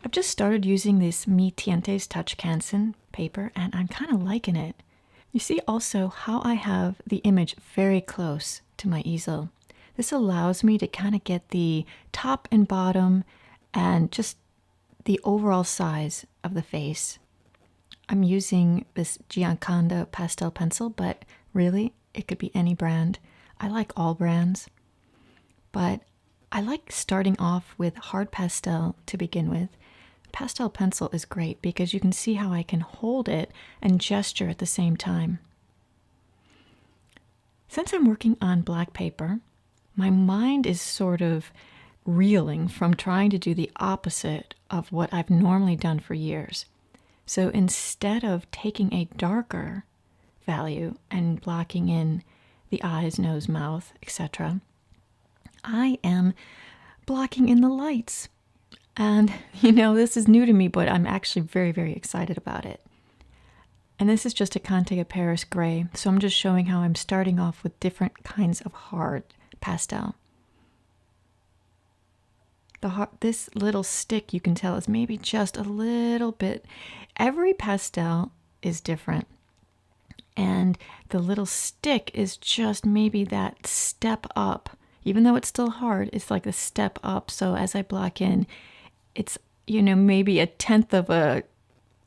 I've just started using this Mi Tientes Touch Canson paper, and I'm kind of liking it. You see also how I have the image very close to my easel. This allows me to kind of get the top and bottom and just the overall size of the face. I'm using this Gianconda pastel pencil, but really, it could be any brand. I like all brands, but I like starting off with hard pastel to begin with. Pastel pencil is great because you can see how I can hold it and gesture at the same time. Since I'm working on black paper, my mind is sort of reeling from trying to do the opposite of what I've normally done for years. So instead of taking a darker value and blocking in the eyes, nose, mouth, etc., I am blocking in the lights. And, this is new to me, but I'm actually very, very excited about it. And this is just a Conte of Paris gray, so I'm just showing how I'm starting off with different kinds of hard pastel. This little stick, you can tell, is maybe just a little bit. Every pastel is different. And the little stick is just maybe that step up. Even though it's still hard, it's like a step up. So as I block in, it's, maybe a tenth of a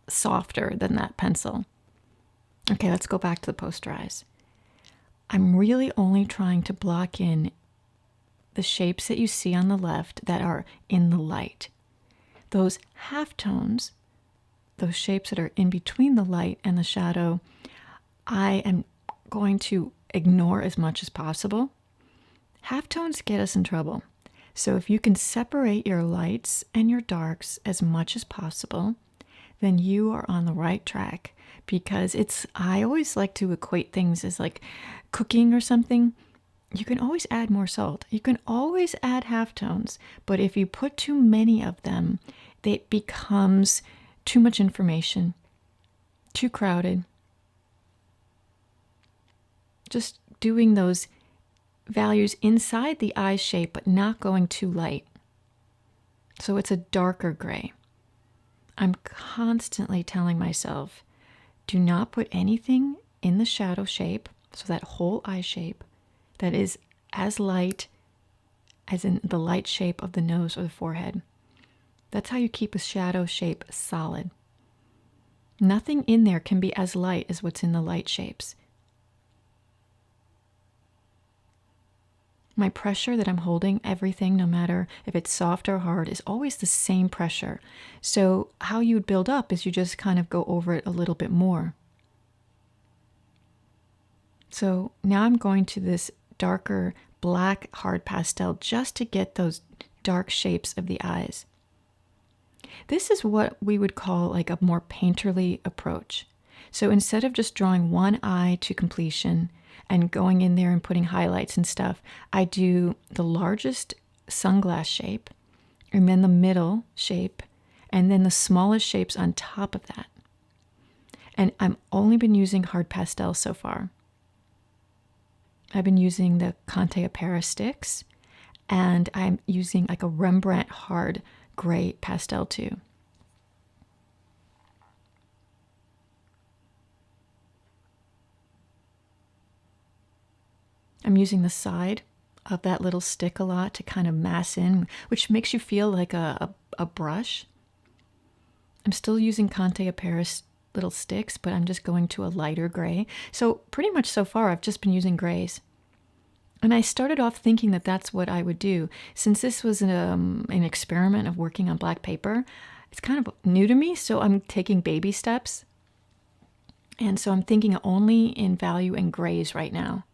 softer than that pencil. Okay, let's go back to the poster eyes. I'm really only trying to block in the shapes that you see on the left that are in the light. Those halftones, those shapes that are in between the light and the shadow, I am going to ignore as much as possible. Halftones get us in trouble. So if you can separate your lights and your darks as much as possible, then you are on the right track. Because I always like to equate things as like cooking or something. You can always add more salt. You can always add halftones. But if you put too many of them, it becomes too much information, too crowded. Just doing those values inside the eye shape, but not going too light. So it's a darker gray. I'm constantly telling myself, do not put anything in the shadow shape, so that whole eye shape, that is as light as in the light shape of the nose or the forehead. That's how you keep a shadow shape solid. Nothing in there can be as light as what's in the light shapes. My pressure that I'm holding everything, no matter if it's soft or hard, is always the same pressure. So how you would build up is you just kind of go over it a little bit more. So now I'm going to this darker black hard pastel just to get those dark shapes of the eyes. This is what we would call like a more painterly approach. So instead of just drawing one eye to completion and going in there and putting highlights and stuff, I do the largest sunglass shape, and then the middle shape, and then the smallest shapes on top of that. And I've only been using hard pastel so far. I've been using the Conte of Paris sticks, and I'm using like a Rembrandt hard gray pastel too. I'm using the side of that little stick a lot to kind of mass in, which makes you feel like a brush. I'm still using Conte of Paris little sticks, but I'm just going to a lighter gray. So pretty much so far, I've just been using grays. And I started off thinking that that's what I would do. Since this was an experiment of working on black paper, it's kind of new to me, so I'm taking baby steps. And so I'm thinking only in value and grays right now.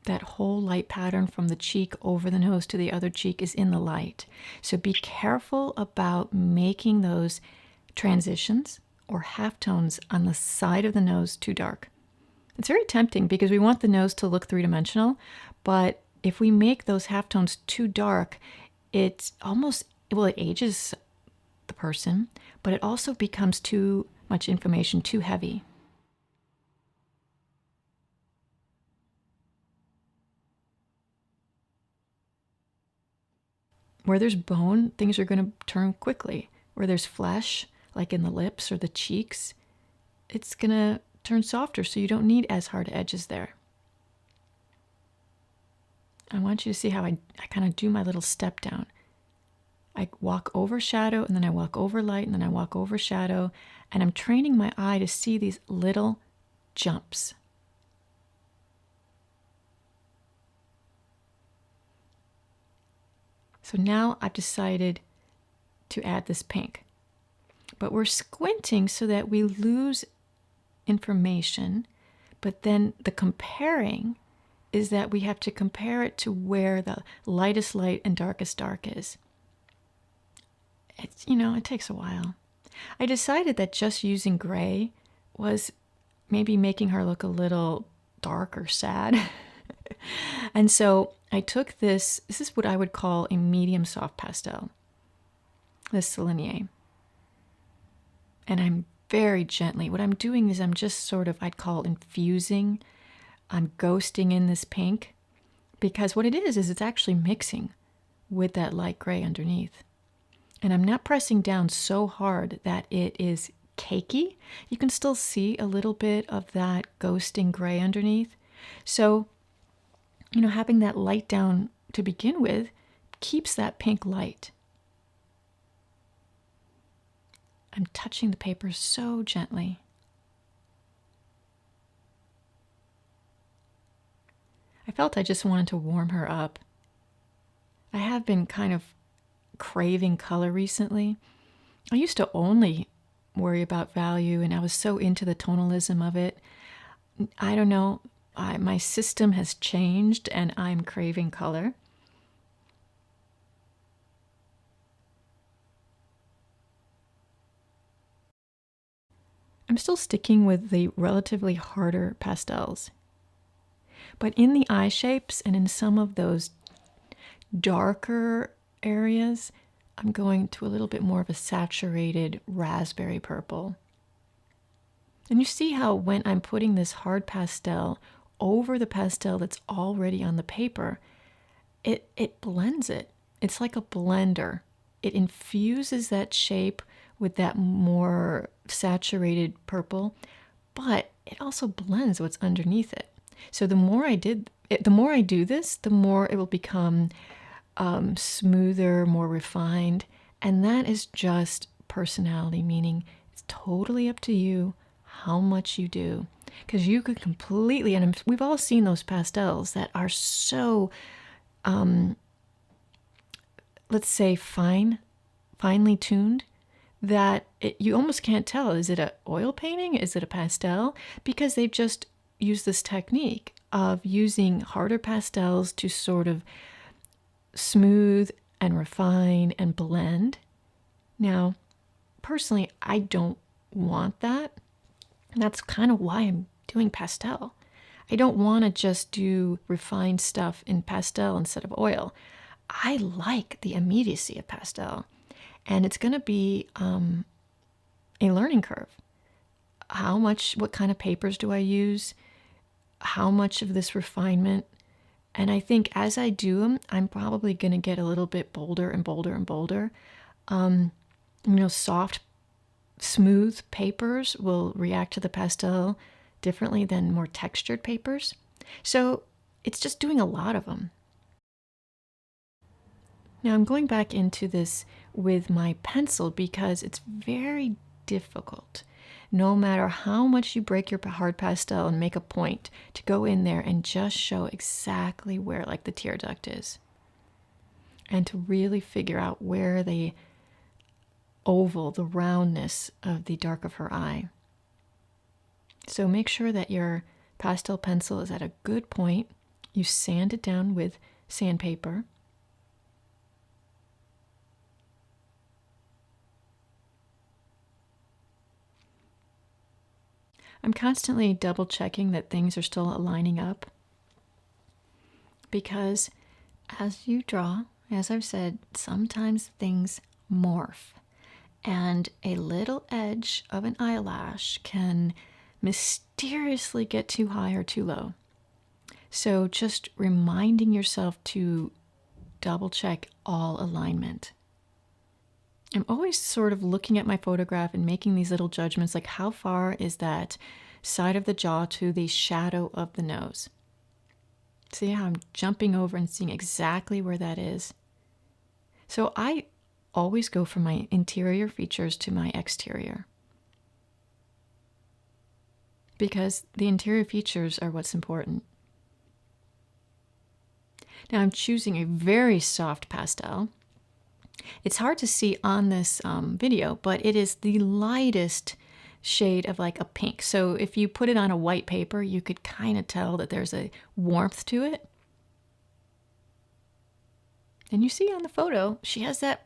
That whole light pattern from the cheek over the nose to the other cheek is in the light. So be careful about making those transitions or halftones on the side of the nose too dark. It's very tempting because we want the nose to look three-dimensional, but if we make those halftones too dark, it ages the person, but it also becomes too much information, too heavy. Where there's bone, things are going to turn quickly. Where there's flesh, like in the lips or the cheeks, it's going to turn softer, so you don't need as hard edges there. I want you to see how I kind of do my little step down. I walk over shadow, and then I walk over light, and then I walk over shadow, and I'm training my eye to see these little jumps. So now I've decided to add this pink. But we're squinting so that we lose information, but then the comparing is that we have to compare it to where the lightest light and darkest dark is. It's, it takes a while. I decided that just using gray was maybe making her look a little dark or sad. And so I took this is what I would call a medium soft pastel, this Lyon. And I'm very gently, what I'm doing is I'm just sort of, I'd call infusing. I'm ghosting in this pink, because what it is it's actually mixing with that light gray underneath. And I'm not pressing down so hard that it is cakey. You can still see a little bit of that ghosting gray underneath. So, having that light down to begin with keeps that pink light. I'm touching the paper so gently. I felt I just wanted to warm her up. I have been kind of craving color recently. I used to only worry about value, and I was so into the tonalism of it. I don't know, my system has changed and I'm craving color. I'm still sticking with the relatively harder pastels. But in the eye shapes and in some of those darker areas, I'm going to a little bit more of a saturated raspberry purple. And you see how when I'm putting this hard pastel over the pastel that's already on the paper, it blends it. It's like a blender. It infuses that shape with that more saturated purple, but it also blends what's underneath it. So the more I do this, the more it will become smoother, more refined, and that is just personality, meaning it's totally up to you how much you do, because you could completely, and we've all seen those pastels that are so, let's say finely tuned, that you almost can't tell, is it an oil painting, is it a pastel, because they've just used this technique of using harder pastels to sort of smooth and refine and blend. Now, personally, I don't want that. And that's kind of why I'm doing pastel. I don't want to just do refined stuff in pastel instead of oil. I like the immediacy of pastel. And it's going to be a learning curve. What kind of papers do I use? How much of this refinement? And I think as I do them, I'm probably going to get a little bit bolder and bolder and bolder. Soft, smooth papers will react to the pastel differently than more textured papers. So it's just doing a lot of them. Now I'm going back into this with my pencil because it's very difficult, no matter how much you break your hard pastel and make a point, to go in there and just show exactly where like the tear duct is. And to really figure out where the oval, the roundness of the dark of her eye. So make sure that your pastel pencil is at a good point. You sand it down with sandpaper. I'm constantly double checking that things are still lining up, because as you draw, as I've said, sometimes things morph, and a little edge of an eyelash can mysteriously get too high or too low. So just reminding yourself to double check all alignment. I'm always sort of looking at my photograph and making these little judgments, like how far is that side of the jaw to the shadow of the nose? See how I'm jumping over and seeing exactly where that is? So I always go from my interior features to my exterior, because the interior features are what's important. Now I'm choosing a very soft pastel. It's hard to see on this video, but it is the lightest shade of like a pink. So if you put it on a white paper, you could kind of tell that there's a warmth to it. And you see on the photo, she has that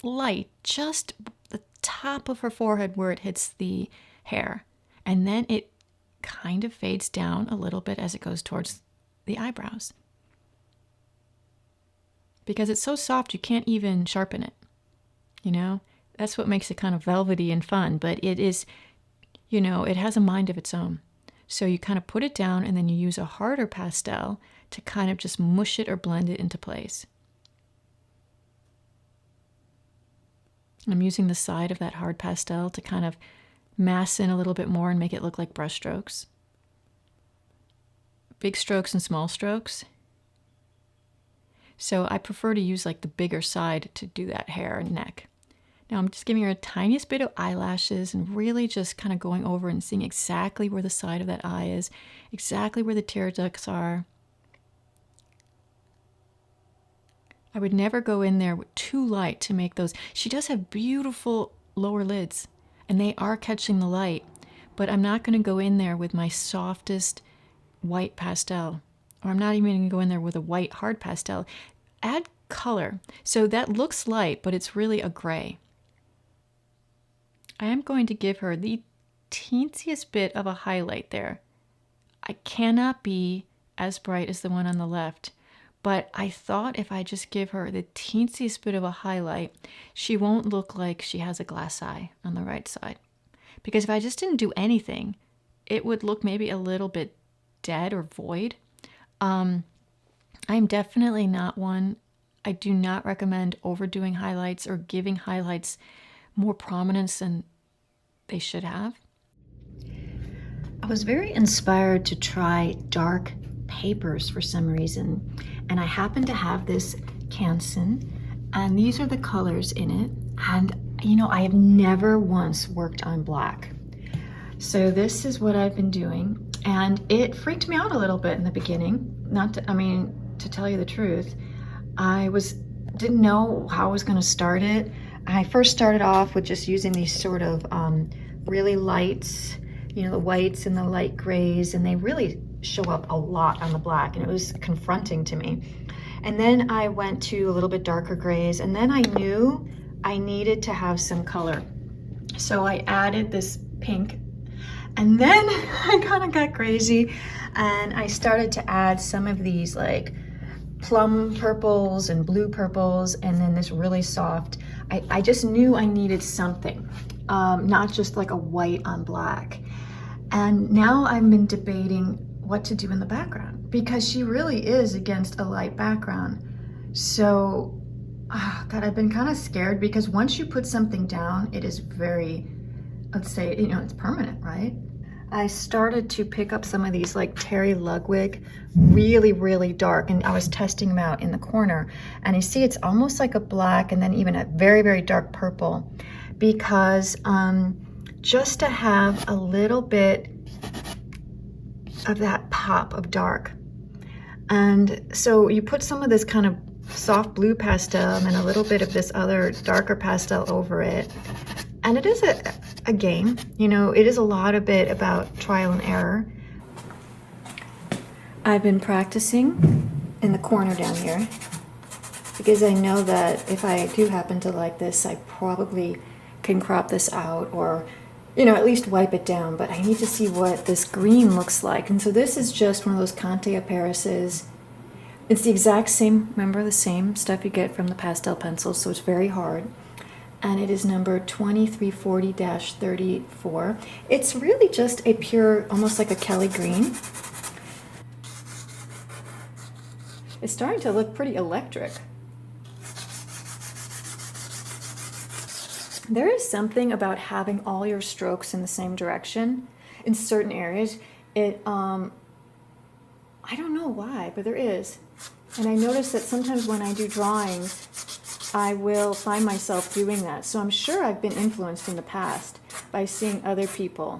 light just the top of her forehead where it hits the hair. And then it kind of fades down a little bit as it goes towards the eyebrows. Because it's so soft, you can't even sharpen it. You know, that's what makes it kind of velvety and fun. But it is, you know, it has a mind of its own. So you kind of put it down and then you use a harder pastel to kind of just mush it or blend it into place. I'm using the side of that hard pastel to kind of mass in a little bit more and make it look like brush strokes. Big strokes and small strokes. So I prefer to use like the bigger side to do that hair and neck. Now I'm just giving her a tiniest bit of eyelashes and really just kind of going over and seeing exactly where the side of that eye is, exactly where the tear ducts are. I would never go in there with too light to make those. She does have beautiful lower lids and they are catching the light, but I'm not going to go in there with my softest white pastel, or I'm not even going to go in there with a white hard pastel. Add color. So that looks light, but it's really a gray. I am going to give her the teensiest bit of a highlight there. I cannot be as bright as the one on the left, but I thought if I just give her the teensiest bit of a highlight, she won't look like she has a glass eye on the right side. Because if I just didn't do anything, it would look maybe a little bit dead or void. I'm definitely not one. I do not recommend overdoing highlights or giving highlights more prominence than they should have. I was very inspired to try dark papers for some reason, and I happen to have this Canson, and these are the colors in it. And you know, I have never once worked on black. So this is what I've been doing, and it freaked me out a little bit in the beginning. To tell you the truth, didn't know how I was going to start it. I first started off with just using these sort of really lights, you know, the whites and the light grays, and they really show up a lot on the black, and it was confronting to me. And then I went to a little bit darker grays, and then I knew I needed to have some color. So I added this pink, and then I kind of got crazy, and I started to add some of these like plum purples and blue purples, and then this really soft. I just knew I needed something, not just like a white on black. And now I've been debating what to do in the background, because she really is against a light background. So, God, I've been kind of scared, because once you put something down, it is very, let's say, you know, it's permanent, right? I started to pick up some of these like Terry Ludwig, really, really dark, and I was testing them out in the corner, and you see it's almost like a black and then even a very, very dark purple, because just to have a little bit of that pop of dark. And so you put some of this kind of soft blue pastel and a little bit of this other darker pastel over it. And it is a game, you know, it is a lot of it about trial and error. I've been practicing in the corner down here, because I know that if I do happen to like this, I probably can crop this out, or, you know, at least wipe it down. But I need to see what this green looks like. And so this is just one of those Conte Aparises. It's the exact same, remember, the same stuff you get from the pastel pencils, so it's very hard. And it is number 2340-34. It's really just a pure, almost like a Kelly green. It's starting to look pretty electric. There is something about having all your strokes in the same direction in certain areas. I don't know why, but there is. And I notice that sometimes when I do drawings, I will find myself doing that. So I'm sure I've been influenced in the past by seeing other people